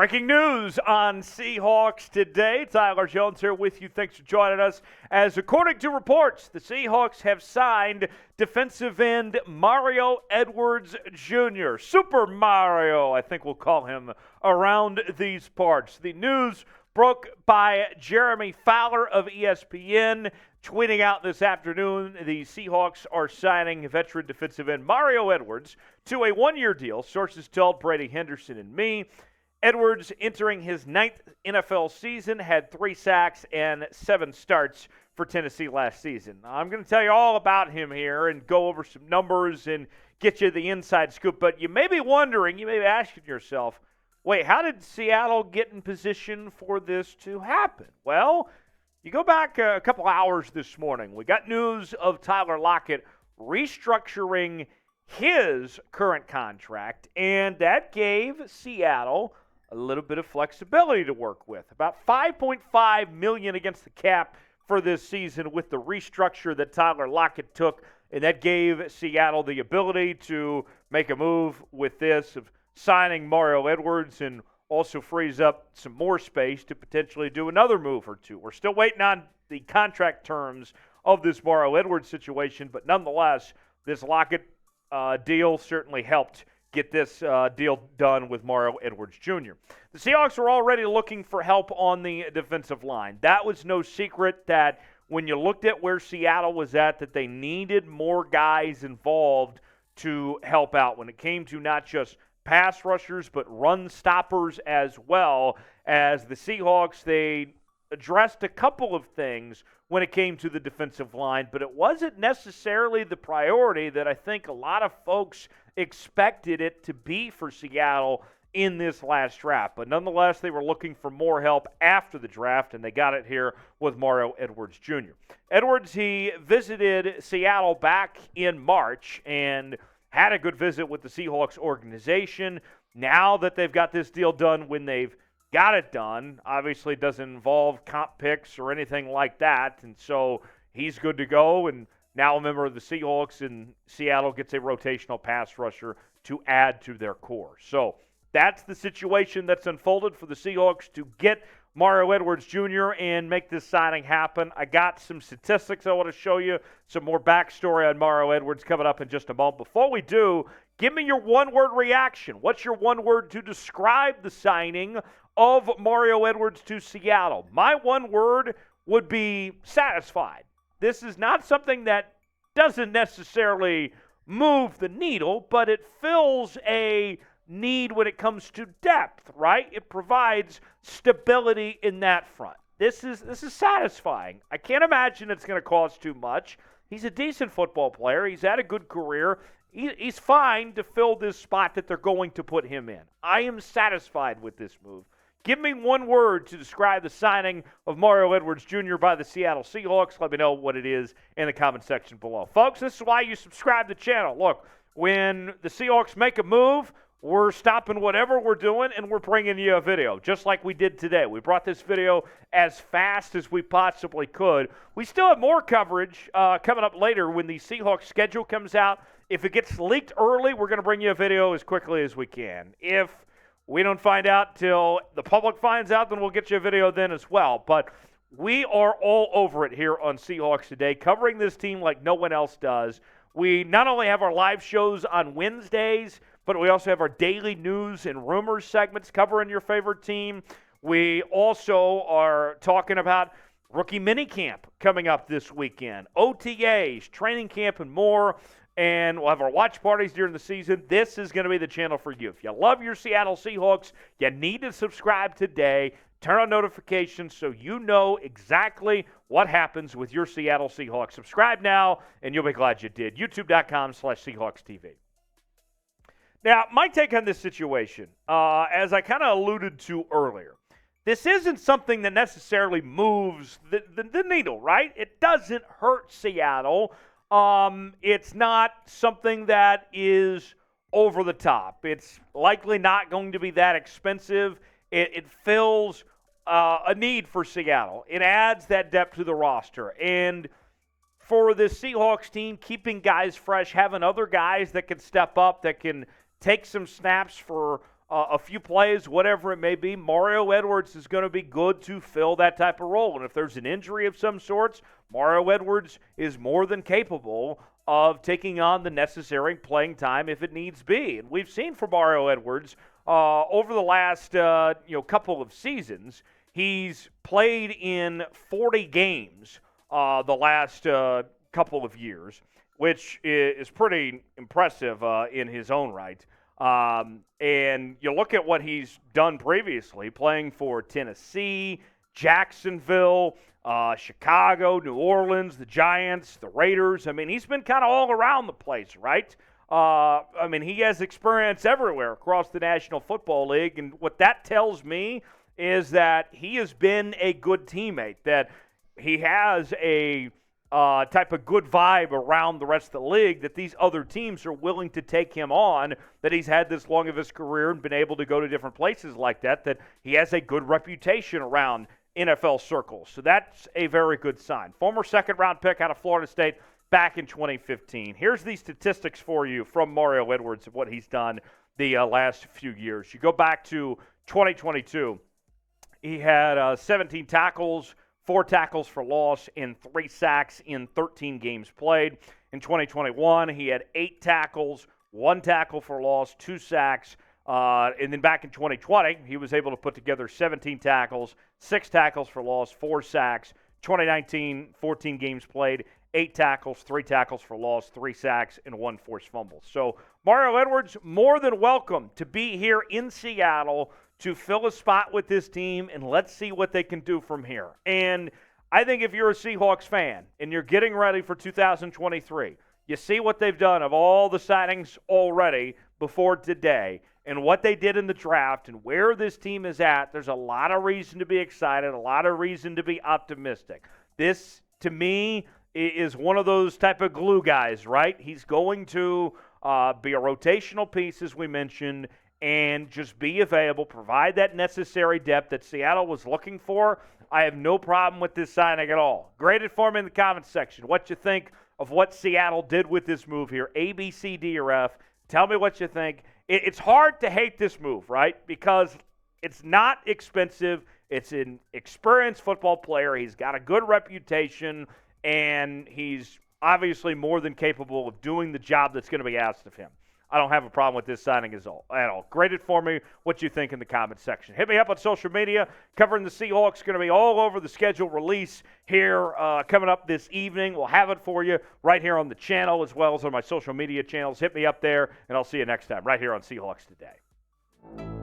Breaking news on Seahawks today. Tyler Jones here with you. Thanks for joining us. As according to reports, the Seahawks have signed defensive end Mario Edwards Jr. Super Mario, I think we'll call him around these parts. The news broke by Jeremy Fowler of ESPN, tweeting out this afternoon the Seahawks are signing veteran defensive end Mario Edwards to a one-year deal. Sources told Brady Henderson and me. Edwards, entering his 9th NFL season, had 3 sacks and 7 starts for Tennessee last season. I'm going to tell you all about him here and go over some numbers and get you the inside scoop. But you may be wondering, you may be asking yourself, wait, how did Seattle get in position for this to happen? Well, you go back a couple hours this morning. We got news of Tyler Lockett restructuring his current contract, and that gave Seattle a little bit of flexibility to work with. About $5.5 million against the cap for this season with the restructure that Tyler Lockett took, and that gave Seattle the ability to make a move with this of signing Mario Edwards, and also frees up some more space to potentially do another move or two. We're still waiting on the contract terms of this Mario Edwards situation, but nonetheless, this Lockett deal certainly helped get this deal done with Mario Edwards Jr. The Seahawks were already looking for help on the defensive line. That was no secret that when you looked at where Seattle was at, that they needed more guys involved to help out when it came to not just pass rushers, but run stoppers as well. As the Seahawks, they addressed a couple of things when it came to the defensive line, but it wasn't necessarily the priority that I think a lot of folks expected it to be for Seattle in this last draft. But nonetheless, they were looking for more help after the draft, and they got it here with Mario Edwards Jr. Edwards, he visited Seattle back in March and had a good visit with the Seahawks organization. Now that they've got this deal done, when they've got it done, obviously it doesn't involve comp picks or anything like that, and so he's good to go, and now a member of the Seahawks in Seattle gets a rotational pass rusher to add to their core. So that's the situation that's unfolded for the Seahawks to get Mario Edwards Jr. and make this signing happen. I got some statistics I want to show you, some more backstory on Mario Edwards coming up in just a moment. Before we do, give me your one-word reaction. What's your one word to describe the signing of Mario Edwards to Seattle? My one word would be satisfied. This is not something that doesn't necessarily move the needle, but it fills a need when it comes to depth, right? It provides stability in that front. This is satisfying. I can't imagine it's going to cost too much. He's a decent football player. He's had a good career. He's fine to fill this spot that they're going to put him in. I am satisfied with this move. Give me one word to describe the signing of Mario Edwards Jr. by the Seattle Seahawks. Let me know what it is in the comment section below. Folks, this is why you subscribe to the channel. Look, when the Seahawks make a move, we're stopping whatever we're doing, and we're bringing you a video, just like we did today. We brought this video as fast as we possibly could. We still have more coverage coming up later when the Seahawks schedule comes out. If it gets leaked early, we're going to bring you a video as quickly as we can. If we don't find out till the public finds out, then we'll get you a video then as well. But we are all over it here on Seahawks Today, covering this team like no one else does. We not only have our live shows on Wednesdays, but we also have our daily news and rumors segments covering your favorite team. We also are talking about rookie minicamp coming up this weekend, OTAs, training camp, and more. And we'll have our watch parties during the season. This is going to be the channel for you. If you love your Seattle Seahawks, you need to subscribe today. Turn on notifications so you know exactly what happens with your Seattle Seahawks. Subscribe now, and you'll be glad you did. YouTube.com/SeahawksTV. Now, my take on this situation, as I kind of alluded to earlier, this isn't something that necessarily moves the needle, right? It doesn't hurt Seattle. It's not something that is over the top. It's likely not going to be that expensive. It fills a need for Seattle. It adds that depth to the roster. And for the Seahawks team, keeping guys fresh, having other guys that can step up, that can take some snaps for a few plays, whatever it may be, Mario Edwards is going to be good to fill that type of role. And if there's an injury of some sorts, Mario Edwards is more than capable of taking on the necessary playing time if it needs be. And we've seen from Mario Edwards over the last couple of seasons, he's played in 40 games the last couple of years, which is pretty impressive in his own right. And you look at what he's done previously, playing for Tennessee, Jacksonville, Chicago, New Orleans, the Giants, the Raiders. I mean, he's been kind of all around the place, right? He has experience everywhere across the National Football League. And what that tells me is that he has been a good teammate, that he has a type of good vibe around the rest of the league, that these other teams are willing to take him on, that he's had this long of his career and been able to go to different places like that, that he has a good reputation around NFL circles. So that's a very good sign. Former second-round pick out of Florida State back in 2015. Here's the statistics for you from Mario Edwards of what he's done the last few years. You go back to 2022. He had 17 tackles, 4 tackles for loss, and 3 sacks in 13 games played. In 2021, he had 8 tackles, 1 tackle for loss, 2 sacks. And then back in 2020, he was able to put together 17 tackles, 6 tackles for loss, 4 sacks. 2019, 14 games played, 8 tackles, 3 tackles for loss, 3 sacks, and 1 forced fumble. So Mario Edwards, more than welcome to be here in Seattle to fill a spot with this team, and let's see what they can do from here. And I think if you're a Seahawks fan and you're getting ready for 2023, you see what they've done of all the signings already before today and what they did in the draft and where this team is at, there's a lot of reason to be excited, a lot of reason to be optimistic. This, to me, is one of those type of glue guys, right? He's going to be a rotational piece, as we mentioned, and just be available, provide that necessary depth that Seattle was looking for. I have no problem with this signing at all. Grade it for me in the comments section. What you think of what Seattle did with this move here, A, B, C, D, or F. Tell me what you think. It's hard to hate this move, right? Because it's not expensive. It's an experienced football player. He's got a good reputation, and he's obviously more than capable of doing the job that's going to be asked of him. I don't have a problem with this signing at all. Grade it for me what you think in the comments section. Hit me up on social media. Covering the Seahawks, going to be all over the schedule release here coming up this evening. We'll have it for you right here on the channel as well as on my social media channels. Hit me up there, and I'll see you next time right here on Seahawks Today.